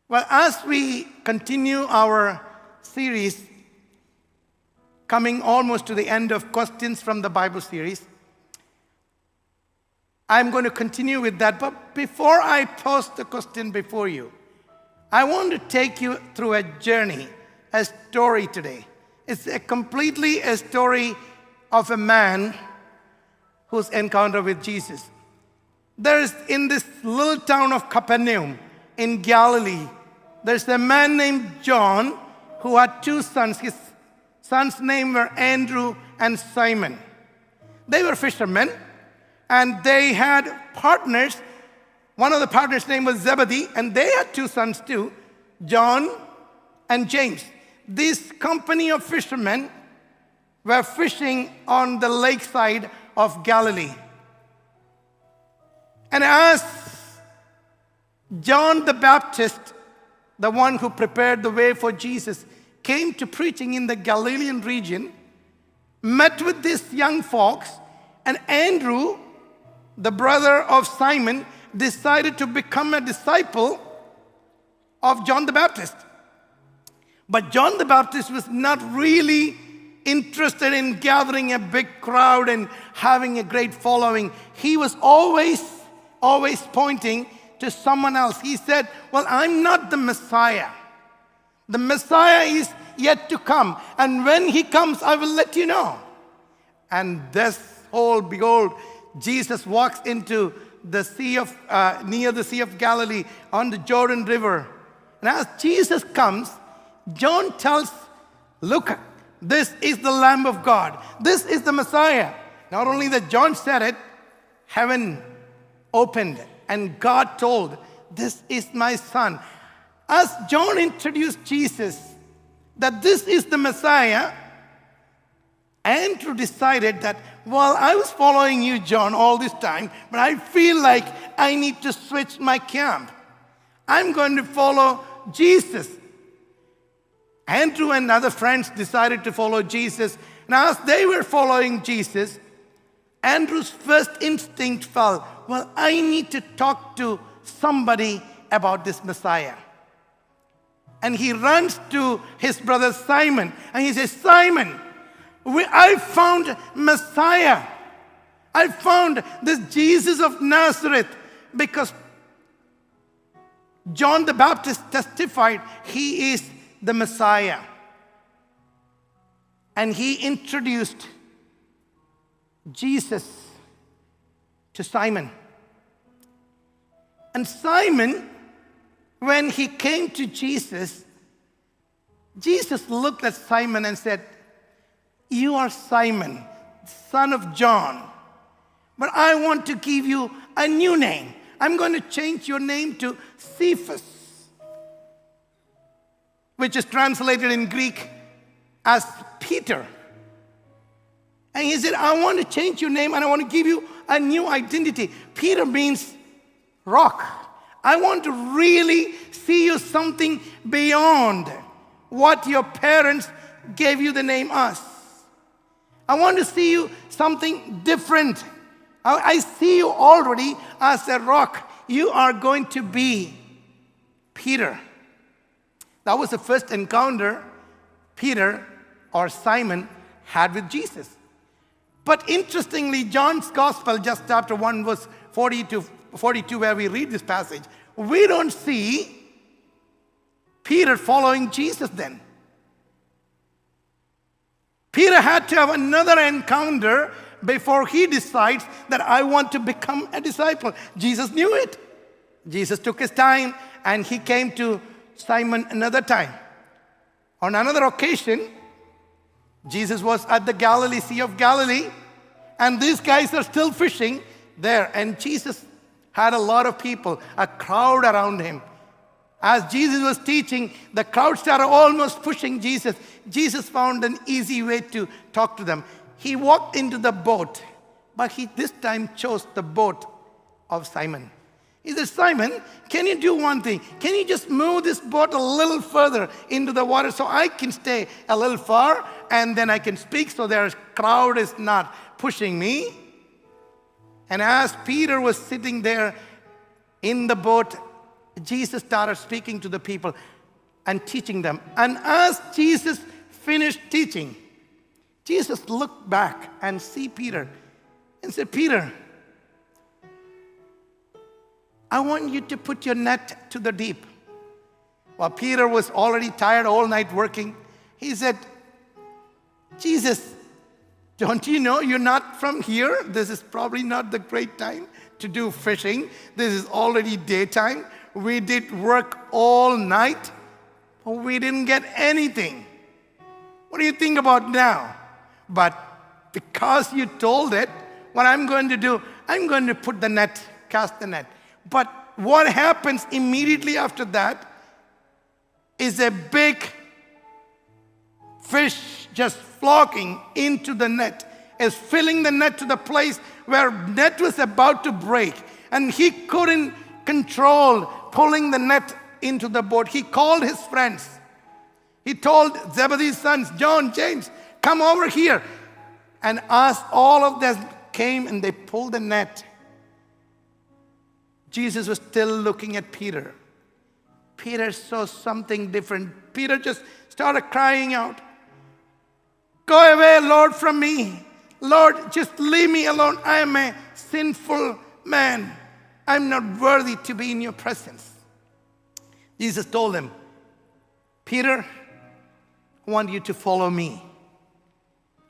Well, as we continue our series, coming almost to the end of questions from the Bible series, I'm going to continue with that. But before I pose the question before you, I want to take you through a journey, a story today. It's completely a story of a man whose encounter with Jesus. There's in this little town of Capernaum in Galilee, there's a man named John who had two sons. His sons' names were Andrew and Simon. They were fishermen, and they had partners. One of the partners' name was Zebedee, and they had two sons too, John and James. This company of fishermen were fishing on the lakeside of Galilee. And as John the Baptist, the one who prepared the way for Jesus, came to preaching in the Galilean region, met with these young folks, and Andrew, the brother of Simon, decided to become a disciple of John the Baptist. But John the Baptist was not really interested in gathering a big crowd and having a great following. He was always pointing to someone else. He said, well, I'm not the Messiah. The Messiah is yet to come. And when he comes, I will let you know. And behold, Jesus walks into the sea of, near the Sea of Galilee on the Jordan River. And as Jesus comes, John tells, look, this is the Lamb of God. This is the Messiah. Not only that John said it, heaven opened and God told, this is my son. As John introduced Jesus, that this is the Messiah, Andrew decided that, well, I was following you, John, all this time, but I feel like I need to switch my camp. I'm going to follow Jesus. Andrew and other friends decided to follow Jesus. And as they were following Jesus, Andrew's first instinct fell, well, I need to talk to somebody about this Messiah. And he runs to his brother Simon, and he says, Simon, I found Messiah. I found this Jesus of Nazareth, because John the Baptist testified he is the Messiah. And he introduced Jesus to Simon. And Simon, when he came to Jesus, Jesus looked at Simon and said, you are Simon, son of John, but I want to give you a new name. I'm going to change your name to Cephas, which is translated in Greek as Peter. And he said, I want to change your name and I want to give you a new identity. Peter means rock. I want to really see you something beyond what your parents gave you the name as. I want to see you something different. I see you already as a rock. You are going to be Peter. That was the first encounter Peter or Simon had with Jesus. But interestingly, John's Gospel, just chapter 1, verse 40 to 42, where we read this passage, we don't see Peter following Jesus then. Peter had to have another encounter before he decides that I want to become a disciple. Jesus knew it. Jesus took his time and he came to Simon another time. On another occasion, Jesus was at the Sea of Galilee, and these guys are still fishing there. And Jesus had a lot of people, a crowd around him. As Jesus was teaching, the crowd started almost pushing Jesus. Jesus found an easy way to talk to them. He walked into the boat, but he this time chose the boat of Simon. He said, Simon, can you do one thing? Can you just move this boat a little further into the water so I can stay a little far and then I can speak so their crowd is not pushing me? And as Peter was sitting there in the boat, Jesus started speaking to the people and teaching them. And as Jesus finished teaching, Jesus looked back and see Peter and said, Peter, I want you to put your net to the deep. While Peter was already tired all night working, he said, Jesus, don't you know you're not from here? This is probably not the great time to do fishing. This is already daytime. We did work all night, but we didn't get anything. What do you think about now? But because you told it, what I'm going to do, I'm going to put the net, cast the net. But what happens immediately after that is a big fish just flocking into the net, is filling the net to the place where net was about to break. And he couldn't control pulling the net into the boat. He called his friends. He told Zebedee's sons, John, James, come over here. And as all of them came and they pulled the net, Jesus was still looking at Peter. Peter saw something different. Peter just started crying out, go away, Lord, from me. Lord, just leave me alone. I am a sinful man. I'm not worthy to be in your presence. Jesus told him, Peter, I want you to follow me.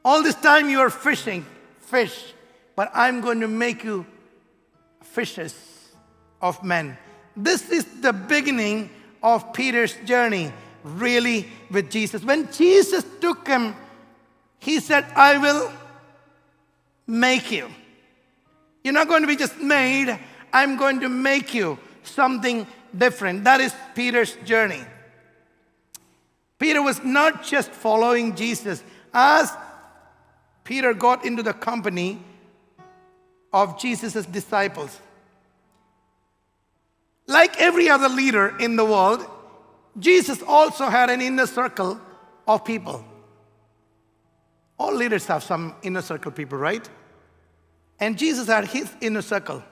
All this time you are fishing fish, but I'm going to make you fishers of men. This is the beginning of Peter's journey, really, with Jesus. When Jesus took him, he said, I will make you. You're not going to be just made. I'm going to make you something different. That is Peter's journey. Peter was not just following Jesus. As Peter got into the company of Jesus' disciples, like every other leader in the world, Jesus also had an inner circle of people. All leaders have some inner circle people, right? And Jesus had his inner circle.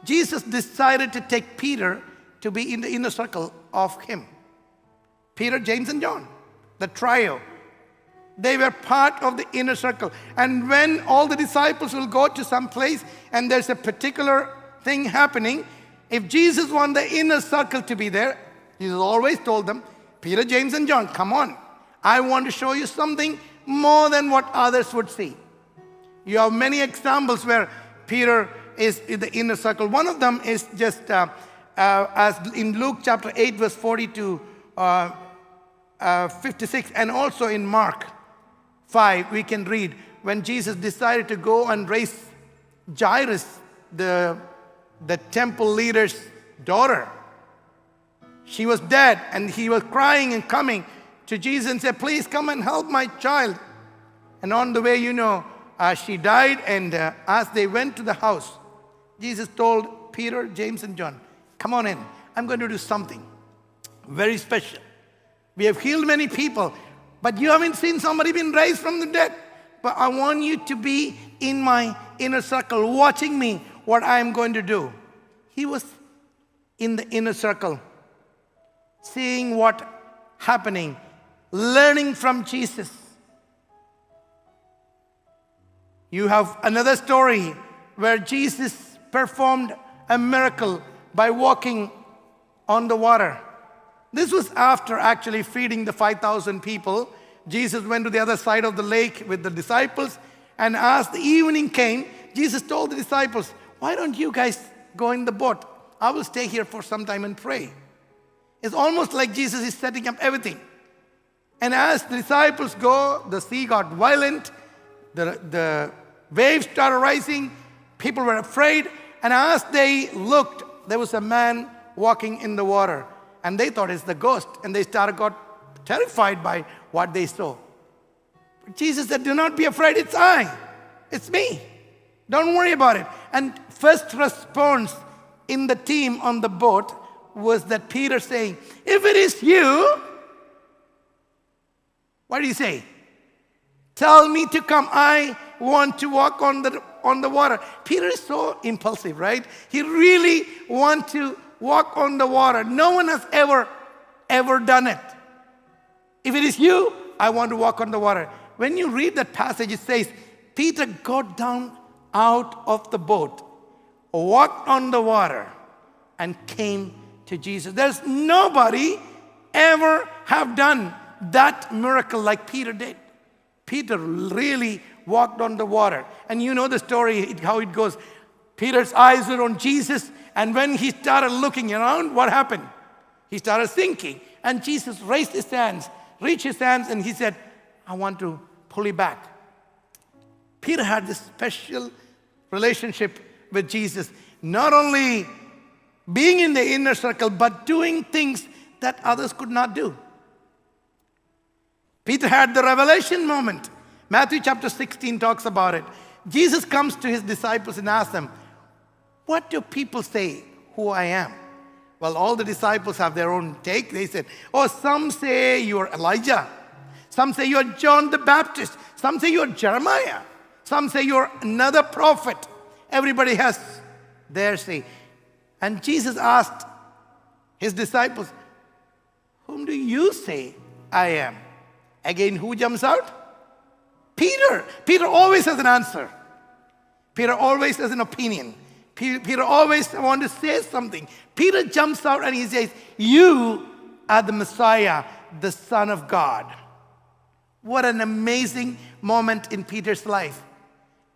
Jesus decided to take Peter to be in the inner circle of him. Peter, James, and John, the trio. They were part of the inner circle. And when all the disciples will go to some place and there's a particular thing happening, if Jesus wanted the inner circle to be there, Jesus always told them, Peter, James, and John, come on. I want to show you something more than what others would see. You have many examples where Peter is in the inner circle. One of them is just as in Luke chapter 8, verse 40 to 56, and also in Mark 5, we can read when Jesus decided to go and raise Jairus, the temple leader's daughter. She was dead, and he was crying and coming to Jesus and said, please come and help my child. And on the way, she died, and as they went to the house, Jesus told Peter, James, and John, come on in. I'm going to do something very special. We have healed many people, but you haven't seen somebody being raised from the dead. But I want you to be in my inner circle, watching me, what I am going to do. He was in the inner circle, seeing what happening, learning from Jesus. You have another story where Jesus performed a miracle by walking on the water. This was after actually feeding the 5,000 people. Jesus went to the other side of the lake with the disciples, and as the evening came, Jesus told the disciples, why don't you guys go in the boat? I will stay here for some time and pray. It's almost like Jesus is setting up everything. And as the disciples go, the sea got violent, the waves started rising, people were afraid, and as they looked, there was a man walking in the water, and they thought it's the ghost, and they got terrified by what they saw. But Jesus said, do not be afraid, it's me. Don't worry about it. And first response in the team on the boat was that Peter saying, if it is you, what do you say? Tell me to come. I want to walk on the water. Peter is so impulsive, right? He really wants to walk on the water. No one has ever done it. If it is you, I want to walk on the water. When you read that passage, it says, Peter got down out of the boat, walked on the water, and came to Jesus. There's nobody ever have done that miracle like Peter did. Peter really walked on the water. And you know the story, how it goes. Peter's eyes were on Jesus, and when he started looking around, what happened? He started sinking. And Jesus raised his hands, reached his hands, and he said, I want to pull you back. Peter had this special relationship with Jesus, not only being in the inner circle, but doing things that others could not do. Peter had the revelation moment. Matthew chapter 16 talks about it. Jesus comes to his disciples and asks them, what do people say who I am? Well, all the disciples have their own take. They said, oh, some say you're Elijah. Some say you're John the Baptist. Some say you're Jeremiah. Some say you're another prophet. Everybody has their say. And Jesus asked his disciples, whom do you say I am? Again, who jumps out? Peter. Peter always has an answer. Peter always has an opinion. Peter always wants to say something. Peter jumps out and he says, you are the Messiah, the Son of God. What an amazing moment in Peter's life.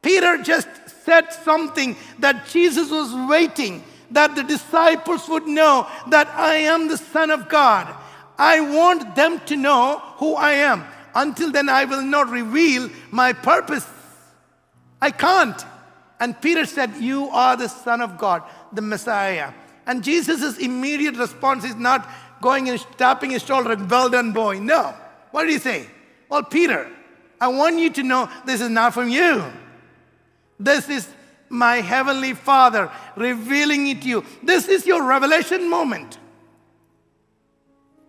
Peter just said something that Jesus was waiting, that the disciples would know that I am the Son of God. I want them to know who I am. Until then, I will not reveal my purpose. I can't. And Peter said, you are the Son of God, the Messiah. And Jesus' immediate response is not going and tapping his shoulder and well done, boy. No. What did he say? Well, Peter, I want you to know this is not from you. This is my heavenly Father revealing it to you. This is your revelation moment.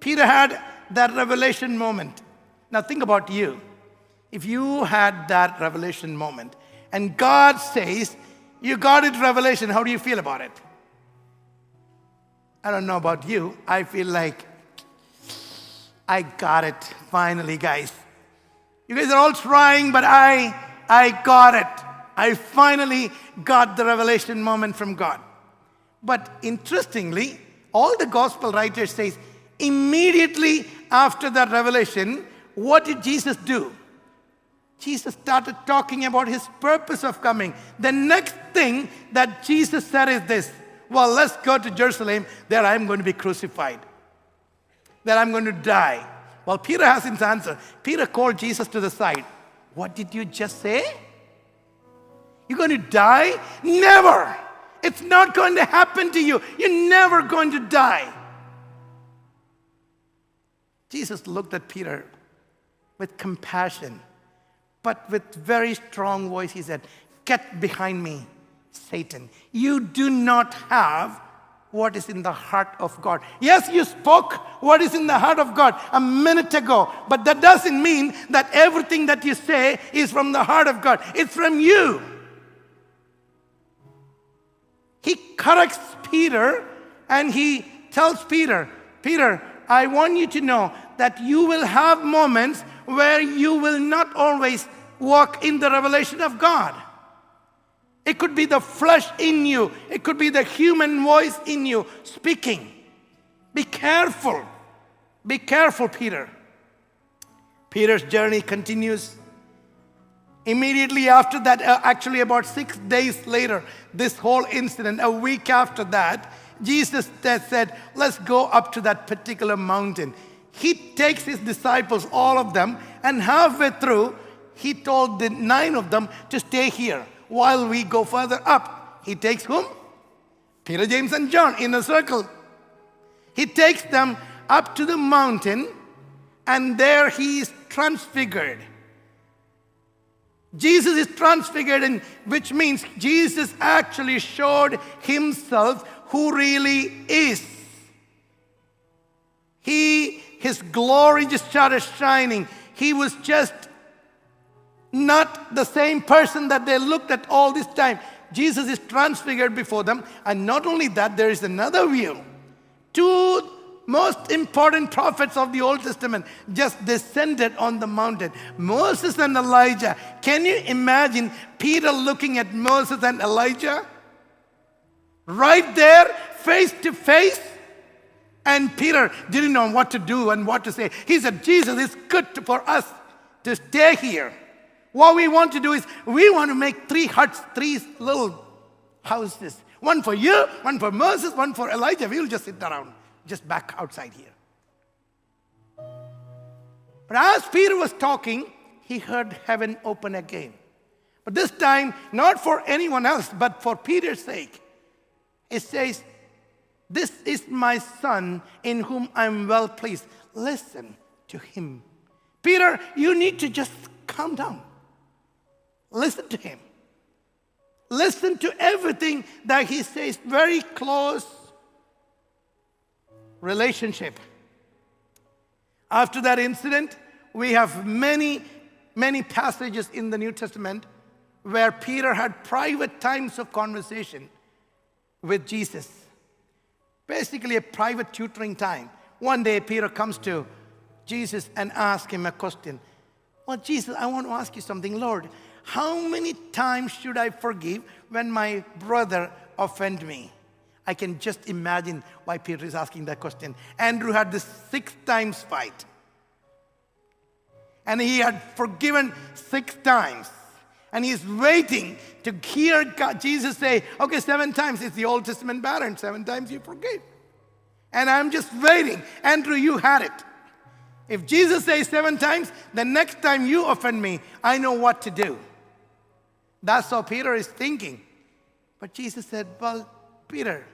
Peter had that revelation moment. Now think about you. If you had that revelation moment and God says, you got it revelation, how do you feel about it? I don't know about you. I feel like I got it finally, guys. You guys are all trying, but I got it. I finally got the revelation moment from God. But interestingly, all the gospel writers say, immediately after that revelation, what did Jesus do? Jesus started talking about his purpose of coming. The next thing that Jesus said is this, well, let's go to Jerusalem. There I'm going to be crucified. There I'm going to die. Well, Peter has his answer. Peter called Jesus to the side. What did you just say? You're going to die? Never. It's not going to happen to you. You're never going to die. Jesus looked at Peter with compassion, but with very strong voice. He said, get behind me, Satan. You do not have what is in the heart of God. Yes, you spoke what is in the heart of God a minute ago, but that doesn't mean that everything that you say is from the heart of God. It's from you. He corrects Peter and he tells Peter, Peter, I want you to know that you will have moments where you will not always walk in the revelation of God. It could be the flesh in you. It could be the human voice in you speaking. Be careful. Be careful, Peter. Peter's journey continues. Immediately after that, actually about 6 days later, this whole incident, a week after that, Jesus said, let's go up to that particular mountain. He takes his disciples, all of them, and halfway through, he told the 9 of them to stay here while we go further up. He takes whom? Peter, James, and John in a circle. He takes them up to the mountain, and there he is transfigured. Jesus is transfigured, which means Jesus actually showed himself who really is. His glory just started shining. He was just not the same person that they looked at all this time. Jesus is transfigured before them. And not only that, there is another view. Two most important prophets of the Old Testament just descended on the mountain. Moses and Elijah. Can you imagine Peter looking at Moses and Elijah? Right there, face to face. And Peter didn't know what to do and what to say. He said, Jesus, it's good for us to stay here. What we want to do is we want to make 3 huts, 3 little houses. One for you, one for Moses, one for Elijah. We'll just sit around, just back outside here. But as Peter was talking, he heard heaven open again. But this time, not for anyone else, but for Peter's sake. It says, this is my son in whom I'm well pleased. Listen to him. Peter, you need to just calm down. Listen to him. Listen to everything that he says. Very close relationship. After that incident, we have many, many passages in the New Testament where Peter had private times of conversation with Jesus. Basically a private tutoring time. One day Peter comes to Jesus and asks him a question. Well, Jesus, I want to ask you something. Lord, how many times should I forgive when my brother offends me? I can just imagine why Peter is asking that question. Andrew had this 6 times fight. And he had forgiven 6 times. And he's waiting to hear Jesus say, okay, 7 times. It's the Old Testament pattern. 7 times you forgive. And I'm just waiting. Andrew, you had it. If Jesus says 7 times, the next time you offend me, I know what to do. That's how Peter is thinking. But Jesus said, well, Peter,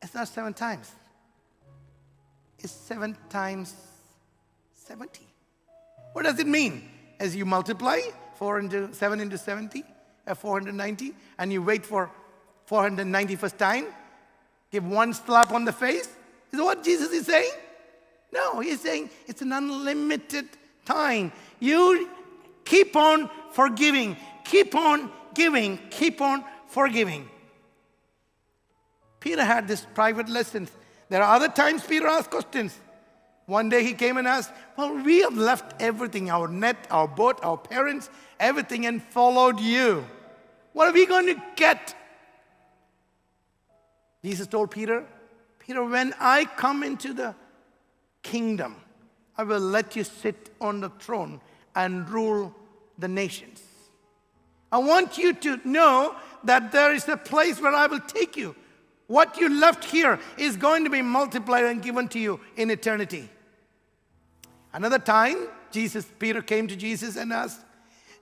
it's not 7 times. It's 7 times 70. What does it mean? As you multiply 7 into 70, 490, and you wait for 491st time, give 1 slap on the face. Is that what Jesus is saying? No, he's saying it's an unlimited time. You keep on forgiving, keep on giving, keep on forgiving. Peter had this private lessons. There are other times Peter asked questions. One day he came and asked, well, we have left everything, our net, our boat, our parents, everything, and followed you. What are we going to get? Jesus told Peter, Peter, when I come into the kingdom, I will let you sit on the throne and rule the nations. I want you to know that there is a place where I will take you. What you left here is going to be multiplied and given to you in eternity. Another time, Peter came to Jesus and asked,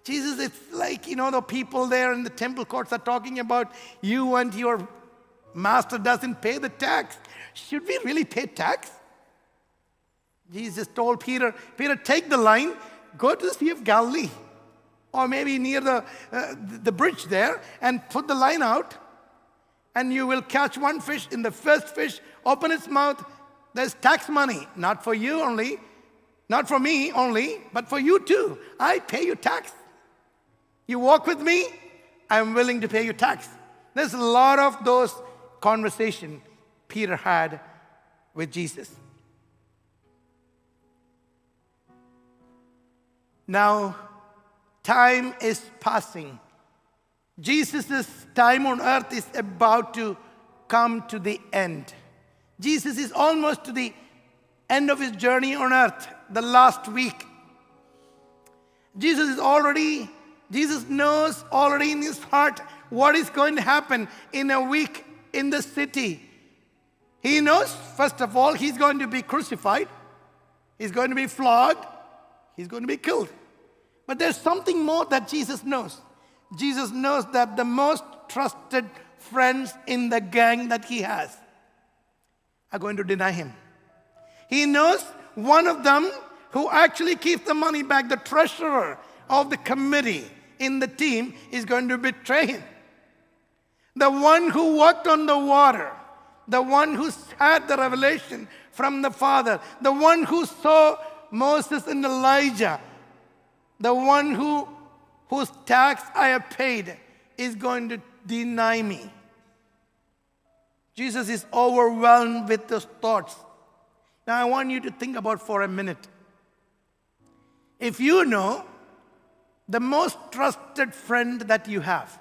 Jesus, it's like, the people there in the temple courts are talking about you and your master doesn't pay the tax. Should we really pay tax? Jesus told Peter, take the line, go to the Sea of Galilee, or maybe near the bridge there, and put the line out, and you will catch 1 fish. In the first fish, open its mouth, there's tax money, not for you only, not for me only, but for you too. I pay you tax. You walk with me, I'm willing to pay you tax. There's a lot of those conversations Peter had with Jesus. Now, time is passing. Jesus' time on earth is about to come to the end. Jesus is almost to the end of his journey on earth, the last week. Jesus knows already in his heart what is going to happen in a week in the city. He knows, first of all, he's going to be crucified. He's going to be flogged. He's going to be killed. But there's something more that Jesus knows. Jesus knows that the most trusted friends in the gang that he has are going to deny him. He knows one of them who actually keeps the money back, the treasurer of the committee in the team, is going to betray him. The one who walked on the water, the one who had the revelation from the Father, the one who saw Moses and Elijah, the one whose tax I have paid, is going to deny me? Jesus is overwhelmed with those thoughts. Now I want you to think about for a minute. If you know the most trusted friend that you have,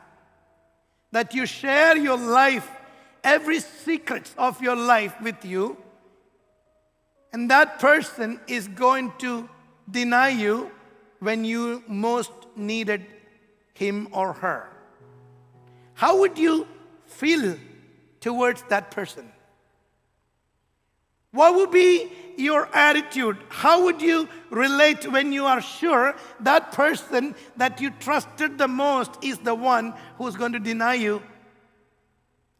that you share your life, every secret of your life with you, and that person is going to deny you when you most needed him or her, how would you feel towards that person? What would be your attitude? How would you relate when you are sure that person that you trusted the most is the one who's going to deny you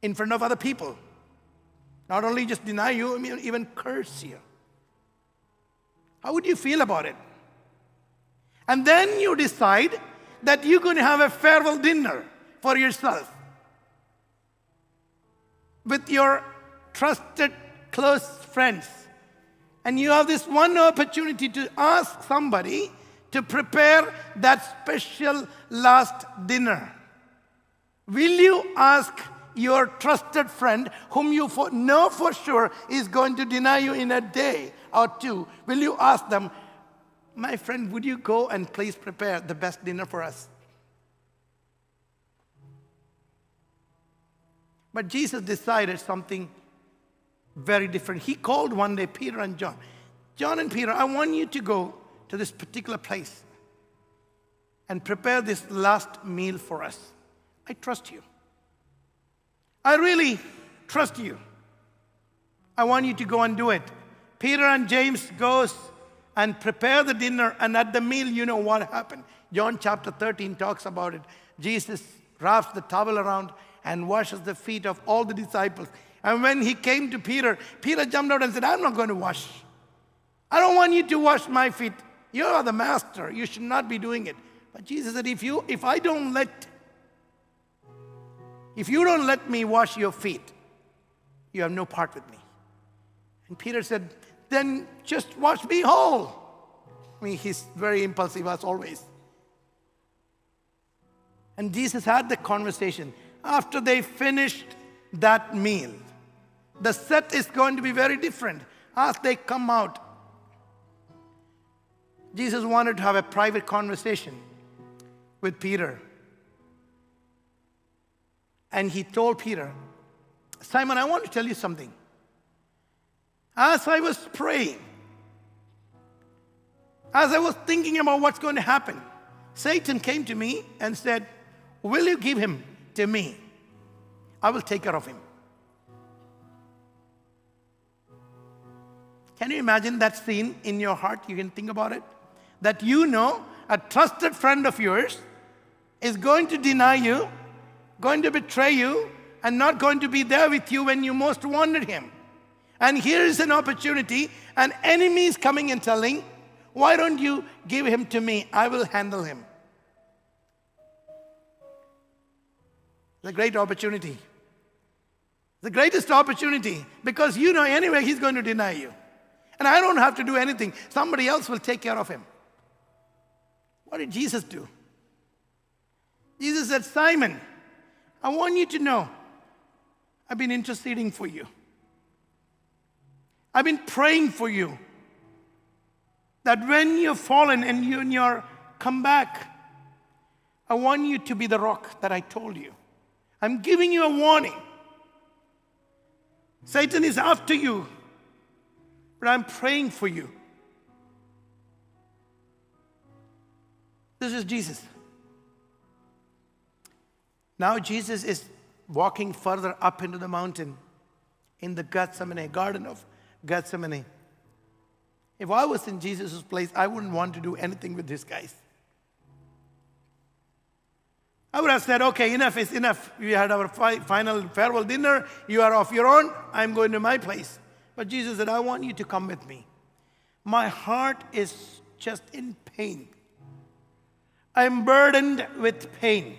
in front of other people? Not only just deny you, I mean, even curse you. How would you feel about it? And then you decide that you're going to have a farewell dinner for yourself with your trusted close friends. And you have this one opportunity to ask somebody to prepare that special last dinner. Will you ask your trusted friend, whom you know for sure is going to deny you in a day or two, will you ask them, my friend, would you go and please prepare the best dinner for us? But Jesus decided something very different. He called one day Peter and John. John and Peter, I want you to go to this particular place and prepare this last meal for us. I trust you. I really trust you. I want you to go and do it. Peter and James goes and prepare the dinner, and at the meal, you know what happened. John chapter 13 talks about it. Jesus wraps the towel around and washes the feet of all the disciples. And when he came to Peter, Peter jumped out and said, I'm not going to wash. I don't want you to wash my feet. You are the master. You should not be doing it. But Jesus said, if you don't let me wash your feet, you have no part with me. And Peter said, then just wash me whole. I mean, he's very impulsive as always. And Jesus had the conversation. After they finished that meal, the set is going to be very different. As they come out, Jesus wanted to have a private conversation with Peter. And he told Peter, Simon, I want to tell you something. As I was praying, as I was thinking about what's going to happen, Satan came to me and said, will you give him to me? I will take care of him. Can you imagine that scene in your heart? You can think about it. That you know a trusted friend of yours is going to deny you, going to betray you, and not going to be there with you when you most wanted him. And here is an opportunity. An enemy is coming and telling, why don't you give him to me? I will handle him. It's a great opportunity. The greatest opportunity, because you know anyway he's going to deny you. And I don't have to do anything. Somebody else will take care of him. What did Jesus do? Jesus said, Simon, I want you to know I've been interceding for you. I've been praying for you. That when you've fallen and you're come back, I want you to be the rock that I told you. I'm giving you a warning. Satan is after you, but I'm praying for you. This is Jesus. Now Jesus is walking further up into the mountain in the Garden of Gethsemane. If I was in Jesus' place, I wouldn't want to do anything with these guys. I would have said, okay, enough is enough. We had our final farewell dinner. You are off your own. I'm going to my place. But Jesus said, I want you to come with me. My heart is just in pain. I'm burdened with pain.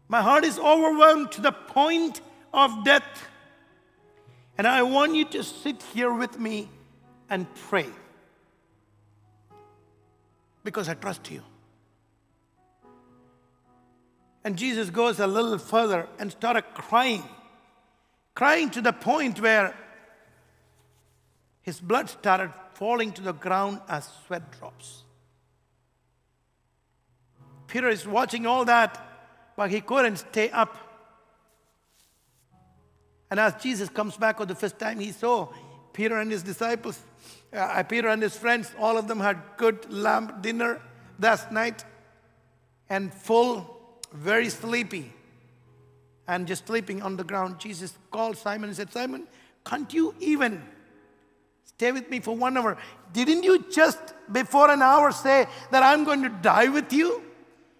My heart is overwhelmed to the point of death. And I want you to sit here with me and pray. Because I trust you. And Jesus goes a little further and started crying. Crying to the point where his blood started falling to the ground as sweat drops. Peter is watching all that, but he couldn't stay up. And as Jesus comes back for the first time, he saw Peter and his disciples, Peter and his friends, all of them had good lamb dinner that night and full, very sleepy, and just sleeping on the ground. Jesus called Simon and said, Simon, can't you even stay with me for 1 hour? Didn't you just before an hour say that I'm going to die with you?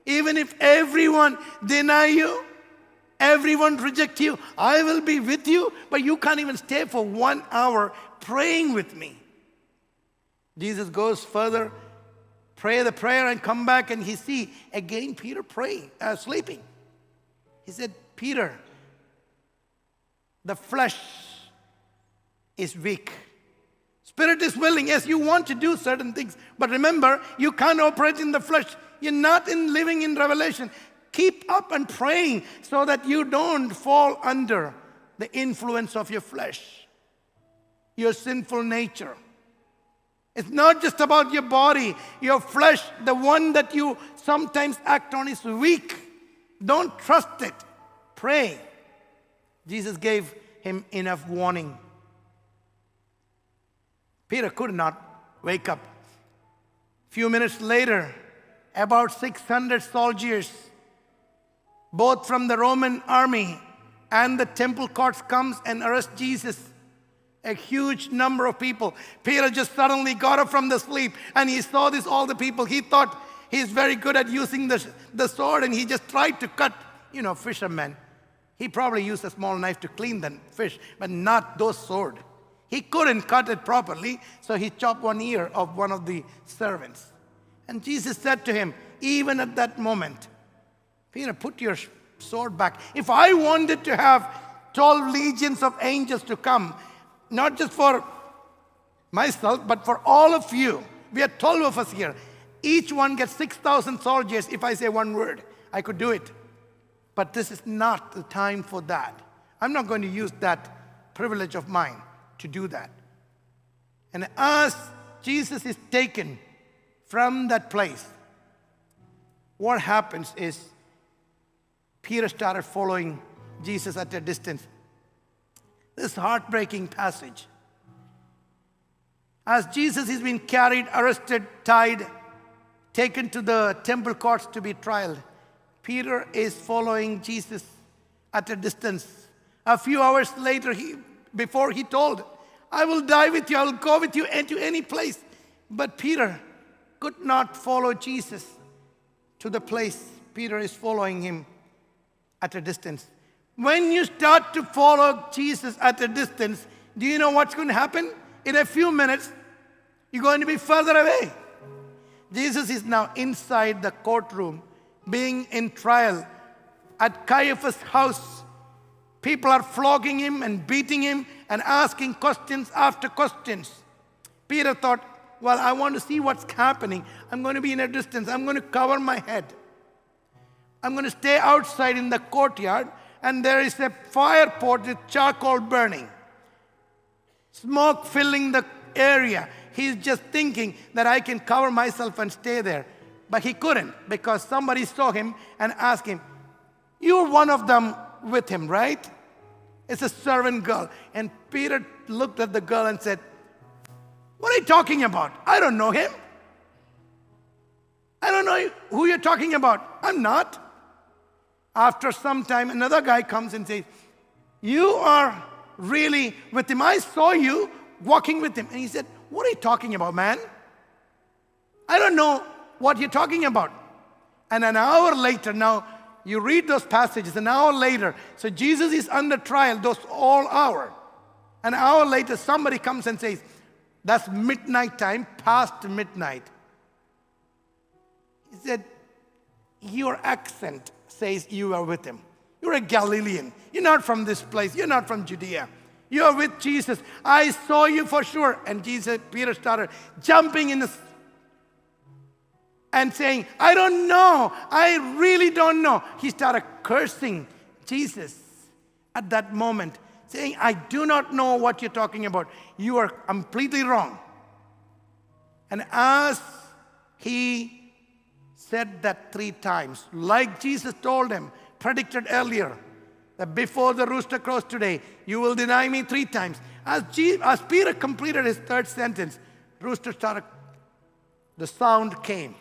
Even if everyone deny you, everyone reject you, I will be with you, but you can't even stay for 1 hour praying with me. Jesus goes further, pray the prayer and come back, and he see again Peter praying, sleeping. He said, Peter, the flesh is weak. Spirit is willing. Yes, you want to do certain things, but remember, you can't operate in the flesh. You're not living in revelation. Keep up and praying so that you don't fall under the influence of your flesh, your sinful nature. It's not just about your body. Your flesh, the one that you sometimes act on, is weak. Don't trust it. Pray. Jesus gave him enough warning. Peter could not wake up. Few minutes later, about 600 soldiers, both from the Roman army and the temple courts, comes and arrest Jesus. A huge number of people. Peter just suddenly got up from the sleep and he saw this, all the people. He thought he's very good at using the sword, and he just tried to cut, fishermen. He probably used a small knife to clean the fish, but not those sword. He couldn't cut it properly, so he chopped one ear of one of the servants. And Jesus said to him, even at that moment, Peter, put your sword back. If I wanted to have 12 legions of angels to come, not just for myself, but for all of you, we are 12 of us here. Each one gets 6,000 soldiers. If I say one word, I could do it. But this is not the time for that. I'm not going to use that privilege of mine to do that. And as Jesus is taken from that place, what happens is Peter started following Jesus at a distance. This heartbreaking passage. As Jesus is being carried, arrested, tied, taken to the temple courts to be tried, Peter is following Jesus at a distance. A few hours later, before he told, I will die with you, I will go with you into any place. But Peter could not follow Jesus to the place. Peter is following him at a distance. When you start to follow Jesus at a distance, do you know what's going to happen? In a few minutes, you're going to be further away. Jesus is now inside the courtroom, being in trial at Caiaphas' house. People are flogging him and beating him and asking questions after questions. Peter thought, well, I want to see what's happening. I'm going to be in a distance. I'm going to cover my head. I'm going to stay outside in the courtyard, and there is a fire pot with charcoal burning, smoke filling the area. He's just thinking that I can cover myself and stay there. But he couldn't, because somebody saw him and asked him, you're one of them with him, right? It's a servant girl. And Peter looked at the girl and said, what are you talking about? I don't know him. I don't know who you're talking about. I'm not. After some time, another guy comes and says, you are really with him. I saw you walking with him. And he said, what are you talking about, man? I don't know what you're talking about. And an hour later, now you read those passages, an hour later, so Jesus is under trial, those all hour. An hour later, somebody comes and says, that's midnight time, past midnight. He said, your accent says you are with him. You're a Galilean. You're not from this place. You're not from Judea. You are with Jesus. I saw you for sure. And Peter started jumping in and saying, I don't know. I really don't know. He started cursing Jesus at that moment, saying, I do not know what you're talking about. You are completely wrong. And as he said that 3 times, like Jesus told him, predicted earlier, that before the rooster crows today, you will deny me 3 times. As Peter completed his 3rd sentence, rooster started, the sound came.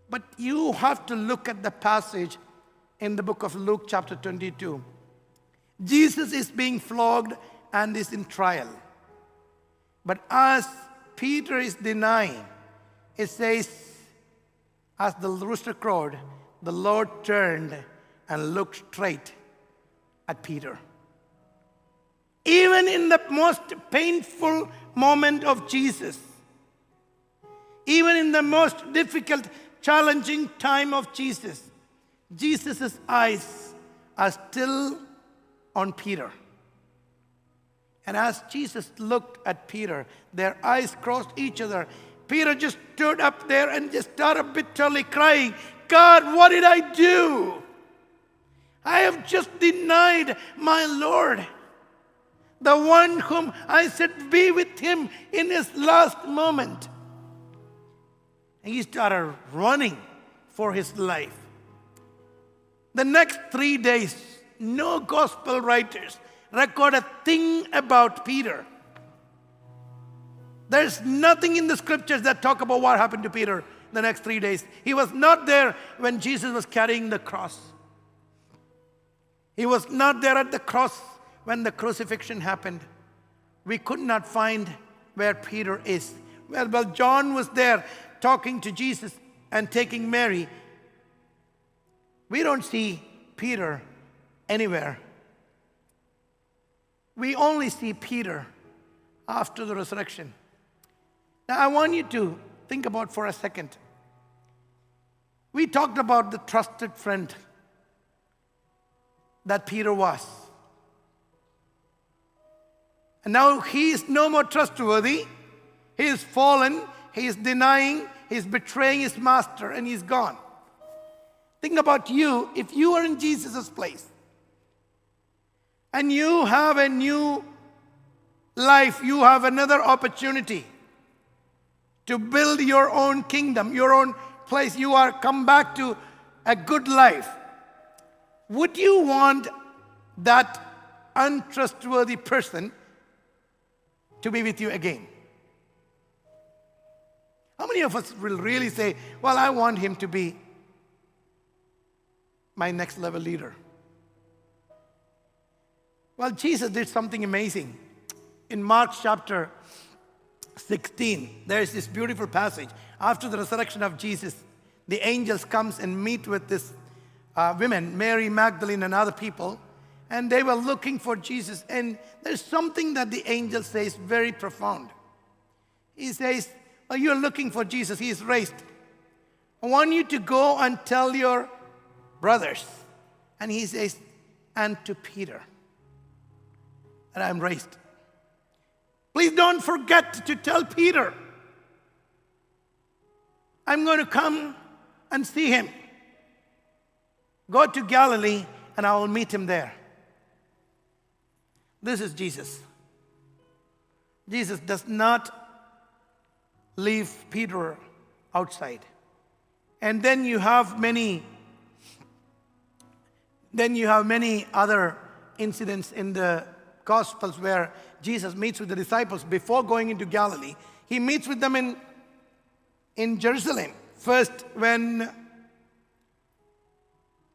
But you have to look at the passage in the book of Luke chapter 22. Jesus is being flogged and is in trial. But as Peter is denying, it says, as the rooster crowed, the Lord turned and looked straight at Peter. Even in the most painful moment of Jesus, even in the most difficult, challenging time of Jesus, Jesus' eyes are still on Peter. And as Jesus looked at Peter, their eyes crossed each other. Peter just stood up there and just started bitterly crying, God, what did I do? I have just denied my Lord, the one whom I said be with him in his last moment. And he started running for his life. The next 3 days, no gospel writers record a thing about Peter. There's nothing in the scriptures that talk about what happened to Peter the next 3 days. He was not there when Jesus was carrying the cross. He was not there at the cross when the crucifixion happened. We could not find where Peter is. Well, John was there talking to Jesus and taking Mary. We don't see Peter anywhere. We only see Peter after the resurrection. Now, I want you to think about for a second. We talked about the trusted friend that Peter was. And now he is no more trustworthy. He is fallen. He is denying. He is betraying his master, and he's gone. Think about you if you are in Jesus' place and you have a new life, you have another opportunity to build your own kingdom, your own place. You are come back to a good life. Would you want that untrustworthy person to be with you again? How many of us will really say, well, I want him to be my next level leader? Well, Jesus did something amazing. In Mark chapter 16, there is this beautiful passage. After the resurrection of Jesus, the angels comes and meet with this women, Mary Magdalene and other people, and they were looking for Jesus. And there's something that the angel says very profound. He says, oh, you're looking for Jesus. He is raised. I want you to go and tell your brothers. And he says, and to Peter, that I'm raised. Please don't forget to tell Peter, I'm going to come and see him. Go to Galilee and I will meet him there. This is Jesus. Jesus does not leave Peter outside. And then you have many other incidents in the Gospels where Jesus meets with the disciples before going into Galilee. He meets with them in Jerusalem. First, when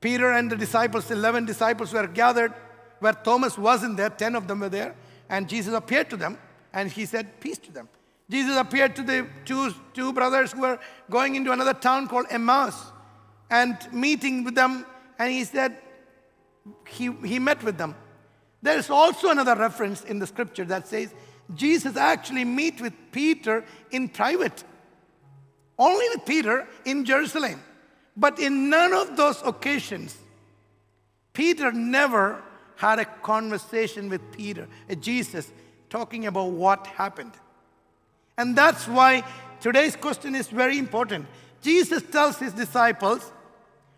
Peter and the disciples, 11 disciples were gathered, where Thomas wasn't there, 10 of them were there, and Jesus appeared to them, and he said peace to them. Jesus appeared to the two brothers who were going into another town called Emmaus and meeting with them, and he said he met with them. There is also another reference in the scripture that says Jesus actually met with Peter in private. Only with Peter in Jerusalem. But in none of those occasions, Peter never had a conversation with Jesus, talking about what happened. And that's why today's question is very important. Jesus tells his disciples,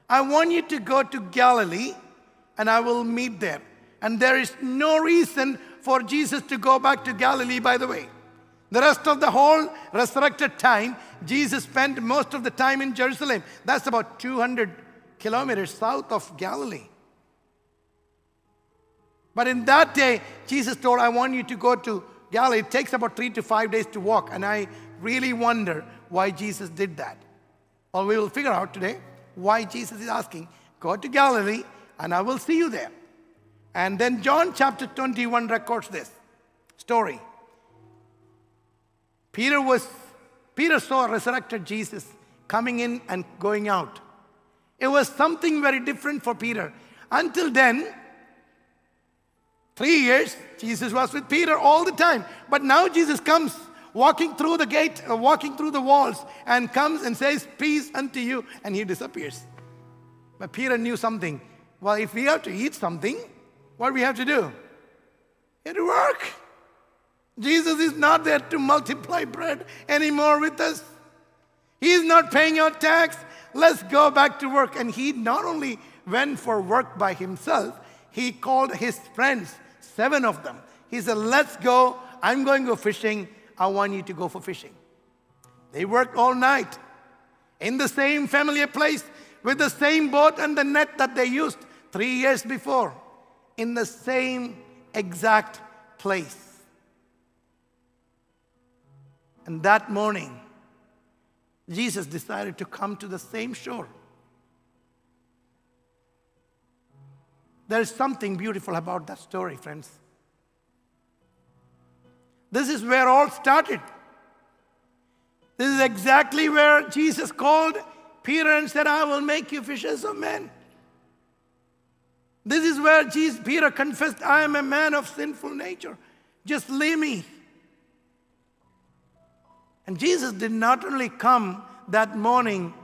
I want you to go to Galilee and I will meet there. And there is no reason for Jesus to go back to Galilee, by the way. The rest of the whole resurrected time, Jesus spent most of the time in Jerusalem. That's about 200 kilometers south of Galilee. But in that day, Jesus told, I want you to go to Galilee. It takes about 3 to 5 days to walk. And I really wonder why Jesus did that. Well, we will figure out today why Jesus is asking, go to Galilee and I will see you there. And then John chapter 21 records this story. Peter saw resurrected Jesus coming in and going out. It was something very different for Peter. Until then, 3 years, Jesus was with Peter all the time. But now Jesus comes walking through the gate, walking through the walls, and comes and says, peace unto you, and he disappears. But Peter knew something. Well, if we have to eat something, what do we have to do? We have to work. Jesus is not there to multiply bread anymore with us. He is not paying our tax. Let's go back to work. And he not only went for work by himself, he called his friends, 7 of them. He said, let's go. I'm going to go fishing. I want you to go for fishing. They worked all night in the same familiar place with the same boat and the net that they used 3 years before, in the same exact place. And that morning, Jesus decided to come to the same shore. There is something beautiful about that story, friends. This is where all started. This is exactly where Jesus called Peter and said, I will make you fishers of men. This is where Peter confessed, I am a man of sinful nature. Just leave me. And Jesus did not only come that morning,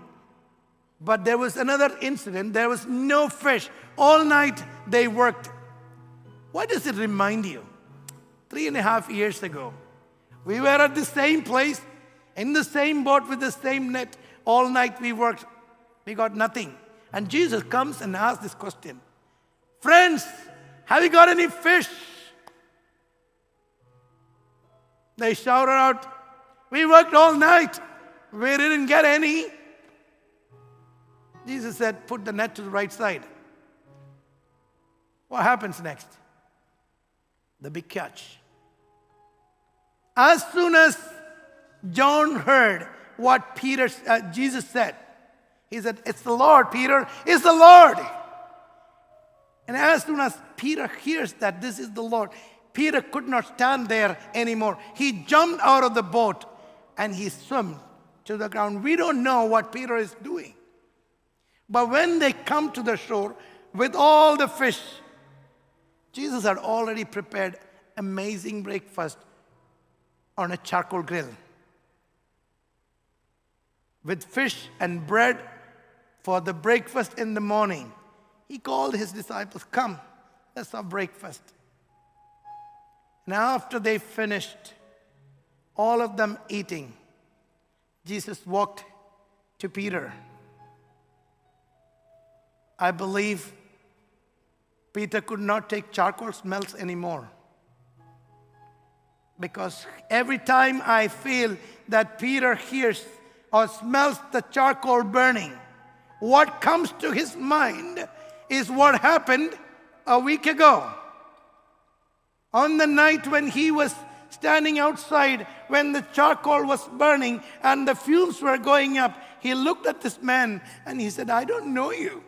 but there was another incident. There was no fish. All night they worked. What does it remind you? 3.5 years ago, we were at the same place, in the same boat with the same net. All night we worked. We got nothing. And Jesus comes and asks this question. Friends, have you got any fish? They shouted out, we worked all night. We didn't get any. Jesus said, put the net to the right side. What happens next? The big catch. As soon as John heard what Jesus said, he said, it's the Lord, Peter. It's the Lord. And as soon as Peter hears that this is the Lord, Peter could not stand there anymore. He jumped out of the boat and he swam to the ground. We don't know what Peter is doing. But when they come to the shore with all the fish, Jesus had already prepared amazing breakfast on a charcoal grill with fish and bread for the breakfast in the morning. He called his disciples, come, let's have breakfast. And after they finished, all of them eating, Jesus walked to Peter. I believe Peter could not take charcoal smells anymore. Because every time I feel that Peter hears or smells the charcoal burning, what comes to his mind is what happened a week ago. On the night when he was standing outside, when the charcoal was burning and the fumes were going up, he looked at this man and he said, I don't know you.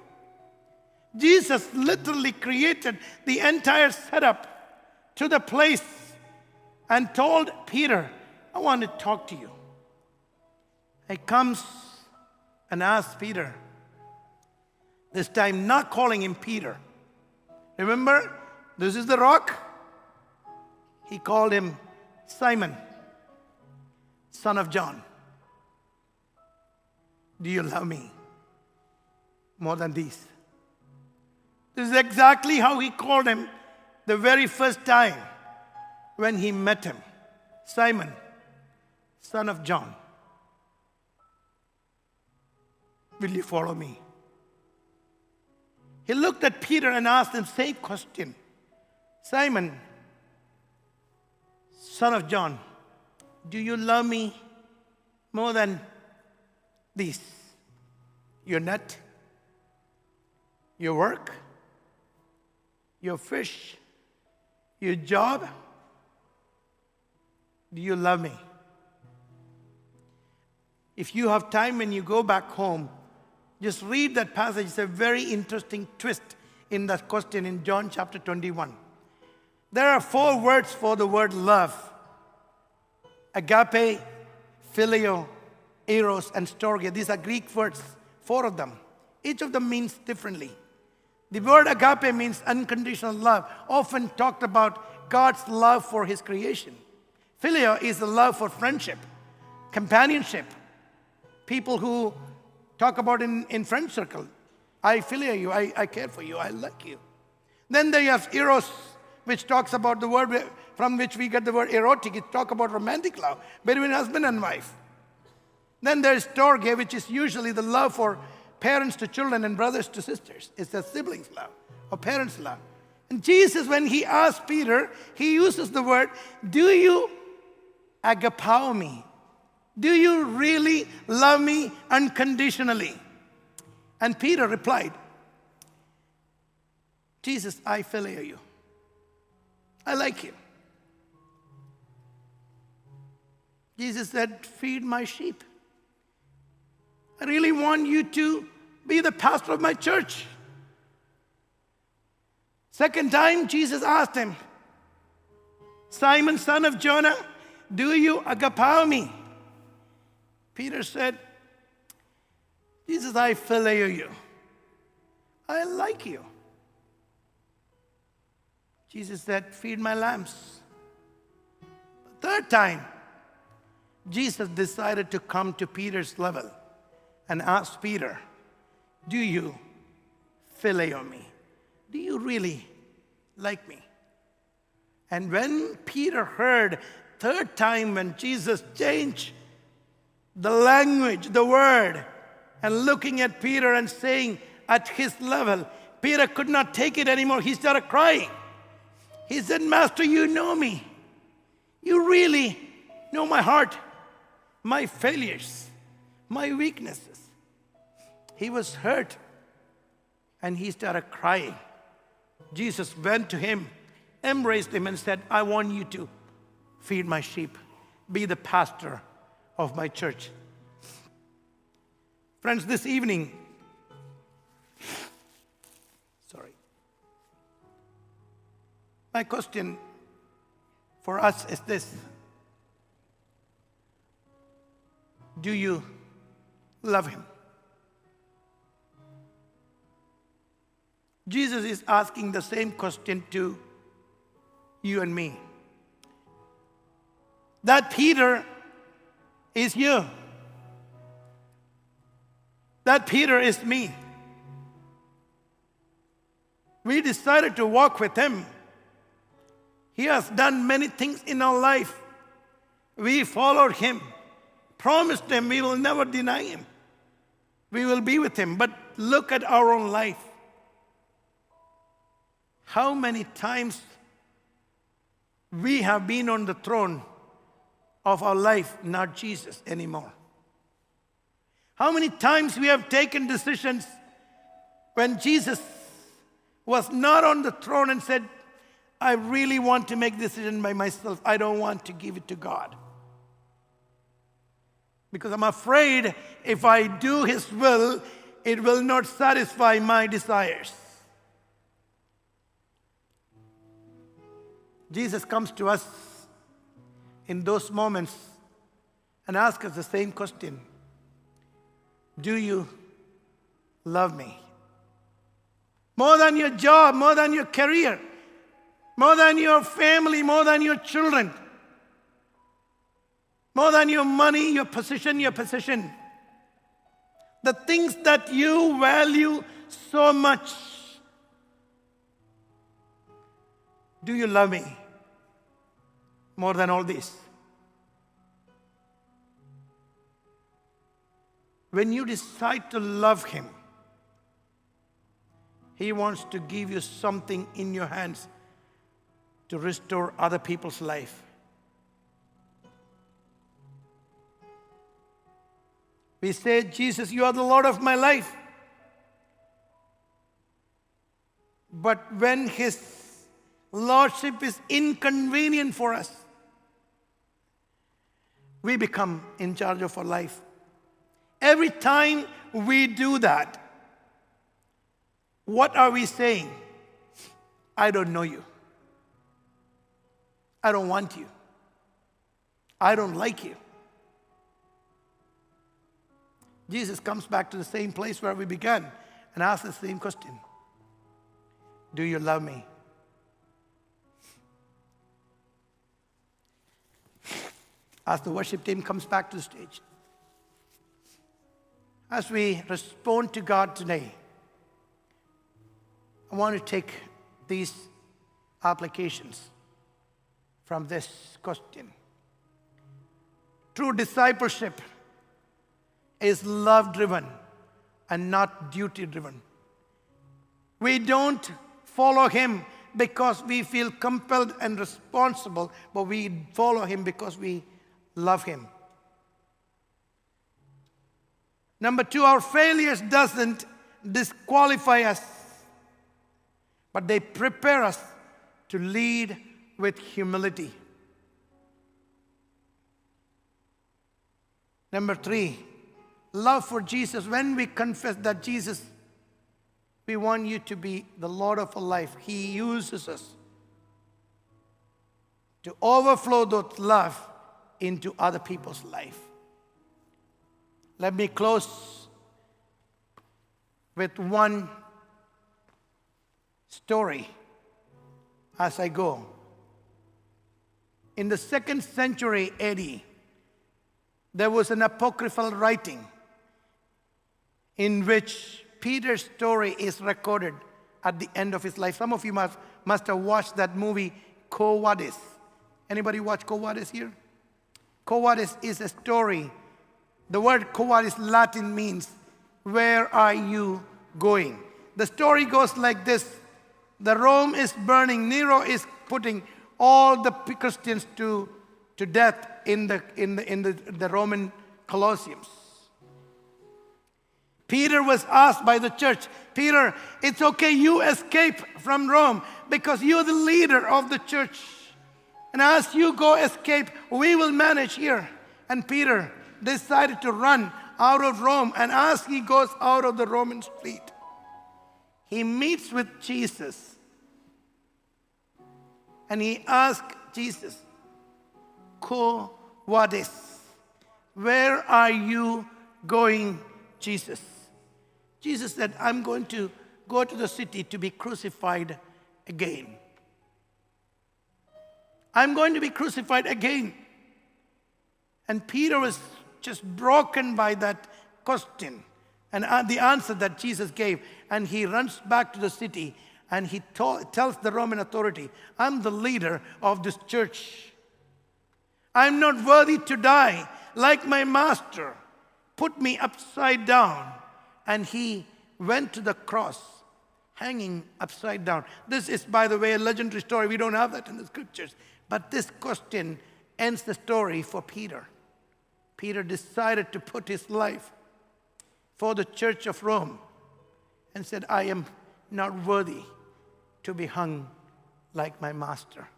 Jesus literally created the entire setup to the place and told Peter, I want to talk to you. He comes and asks Peter, this time not calling him Peter. Remember, this is the rock. He called him Simon, son of John. Do you love me more than these? This is exactly how he called him the very first time when he met him. Simon, son of John. Will you follow me? He looked at Peter and asked him the same question. Simon, son of John, do you love me more than these? Your net, your work, your fish, your job? Do you love me? If you have time when you go back home, just read that passage. It's a very interesting twist in that question in John chapter 21. There are 4 words for the word love: agape, phileo, eros, and storge. These are Greek words, 4 of them. Each of them means differently. The word agape means unconditional love, often talked about God's love for his creation. Phileo is the love for friendship, companionship. People who talk about in friend circle, I phileo you, I care for you, I like you. Then there is eros, which talks about the word from which we get the word erotic. It talks about romantic love between husband and wife. Then there is storge, which is usually the love for parents to children and brothers to sisters. It's a siblings love or parents love. And Jesus, when he asked Peter, he uses the word, do you agapao me? Do you really love me unconditionally? And Peter replied, Jesus, I phileo you. I like you. Jesus said, feed my sheep. I really want you to be the pastor of my church. Second time, Jesus asked him, Simon, son of Jonah, do you agapao me? Peter said, Jesus, I phileo you. I like you. Jesus said, feed my lambs. Third time, Jesus decided to come to Peter's level and ask Peter, do you phileo me? Do you really like me? And when Peter heard third time when Jesus changed the language, the word, and looking at Peter and saying at his level, Peter could not take it anymore. He started crying. He said, Master, you know me. You really know my heart, my failures, my weaknesses. He was hurt and he started crying. Jesus went to him, embraced him, and said, I want you to feed my sheep, be the pastor of my church. Friends, this evening, my question for us is this: do you love him? Jesus is asking the same question to you and me. That Peter is you. That Peter is me. We decided to walk with him. He has done many things in our life. We followed him, promised him we will never deny him. We will be with him. But look at our own life. How many times we have been on the throne of our life, not Jesus anymore? How many times we have taken decisions when Jesus was not on the throne and said, I really want to make this decision by myself. I don't want to give it to God. Because I'm afraid if I do his will, it will not satisfy my desires. Jesus comes to us in those moments and asks us the same question. Do you love me? More than your job, more than your career, more than your family, more than your children, more than your money, your possession. The things that you value so much. Do you love me more than all this? when you decide to love Him, He wants to give you something in your hands to restore other people's life. We say, Jesus, you are the Lord of my life. But when His Lordship is inconvenient for us, we become in charge of our life. Every time we do that, what are we saying? I don't know you. I don't want you. I don't like you. Jesus comes back to the same place where we began and asks the same question. Do you love me? As the worship team comes back to the stage, as we respond to God today, I want to take these applications from this question. True discipleship is love-driven and not duty-driven. We don't follow Him because we feel compelled and responsible, but we follow Him because we love Him. Number two, our failures doesn't disqualify us, but they prepare us to lead with humility. Number three, love for Jesus. When we confess that Jesus, we want you to be the Lord of our life, He uses us to overflow that love into other people's life. Let me close with one story as I go. In the 2nd century AD, there was an apocryphal writing in which Peter's story is recorded at the end of his life. Some of you must have watched that movie, Quo Vadis. Anybody watch Quo Vadis here? Quo Vadis is a story. The word Quo Vadis Latin means, where are you going? The story goes like this. The Rome is burning. Nero is putting all the Christians to death in the Roman Colosseums. Peter was asked by the church, Peter, it's okay, you escape from Rome because you're the leader of the church. And as you go escape, we will manage here. And Peter decided to run out of Rome. And as he goes out of the Roman street, he meets with Jesus. And he asks Jesus, Quo vadis? Where are you going, Jesus? Jesus said, I'm going to go to the city to be crucified again. I'm going to be crucified again. And Peter was just broken by that question and the answer that Jesus gave. And he runs back to the city and he tells the Roman authority, I'm the leader of this church. I'm not worthy to die like my master. Put me upside down. And he went to the cross, hanging upside down. This is, by the way, a legendary story. We don't have that in the scriptures. But this question ends the story for Peter. Peter decided to put his life for the church of Rome and said, I am not worthy to be hung like my master.